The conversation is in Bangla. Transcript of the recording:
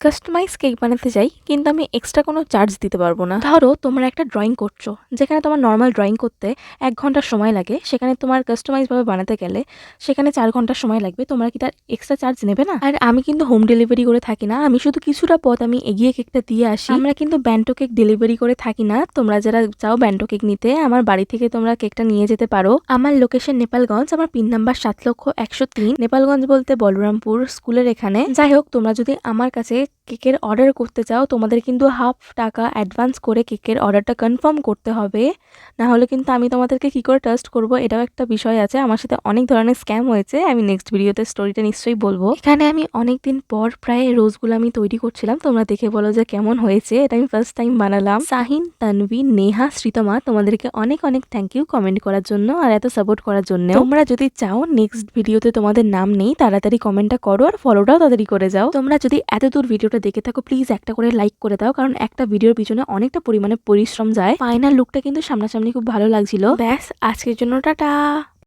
কাস্টমাইজ কেক বানাতে চাই, কিন্তু আমি এক্সট্রা কোনো চার্জ দিতে পারবো না। ধরো তোমরা একটা ড্রয়িং করছো, যেখানে তোমার নর্মাল ড্রয়িং করতে 1 ঘন্টা সময় লাগে, সেখানে তোমার কাস্টমাইজভাবে বানাতে গেলে সেখানে 4 ঘন্টা সময় লাগবে। তোমরা কি তার এক্সট্রা চার্জ নেবে না? আর আমি কিন্তু হোম ডেলিভারি করে থাকি না, আমি শুধু কিছুটা পথ আমি এগিয়ে কেকটা দিয়ে আসি। আমরা কিন্তু ব্যান্টো কেক ডেলিভারি করে থাকি না। তোমরা যারা চাও ব্যান্টো কেক নিতে, আমার বাড়ি থেকে তোমরা কেকটা নিয়ে যেতে পারো। আমার লোকেশন নেপালগঞ্জ, আমার পিন নাম্বার 7,01,03। নেপালগঞ্জ বলতে বলরামপুর স্কুলের এখানে। যাই হোক, তোমরা যদি আমার কাছে কেকের অর্ডার করতে চাও, তোমাদের কিন্তু হাফ টাকা অ্যাডভান্স করে কেকের অর্ডারটা কনফার্ম করতে হবে, না হলে কিন্তু আমি তোমাদেরকে কি করে ট্রাস্ট করব, এটাও একটা বিষয় আছে। আমার সাথে অনেক ধরনের স্ক্যাম হয়েছে, আমি নেক্সট ভিডিওতে স্টোরিটা নিশ্চয়ই বলবো। এখানে আমি অনেকদিন পর প্রায় রোজগুলো আমি তৈরি করছিলাম, তোমরা দেখে বলো যে কেমন হয়েছে। এটা আমি ফার্স্ট টাইম বানালাম। সাহিন, তানভি, নেহা, শ্রীতমা, তোমাদেরকে অনেক অনেক থ্যাংক ইউ কমেন্ট করার জন্য আর এত সাপোর্ট করার জন্য। তোমরা যদি চাও নেক্সট ভিডিওতে তোমাদের নাম নেই, তাড়াতাড়ি কমেন্টটা করো আর ফলোটাও তাড়াতাড়ি করে যাও। তোমরা যদি এত দূর ভিডিওটা দেখে থাকো, প্লিজ একটা করে লাইক করে দাও, কারণ একটা ভিডিওর পিছনে অনেকটা পরিমাণে পরিশ্রম যায়। ফাইনাল লুকটা কিন্তু সামনাসামনি খুব ভালো লাগছিল। ব্যাস, আজকের জন্য টাটা।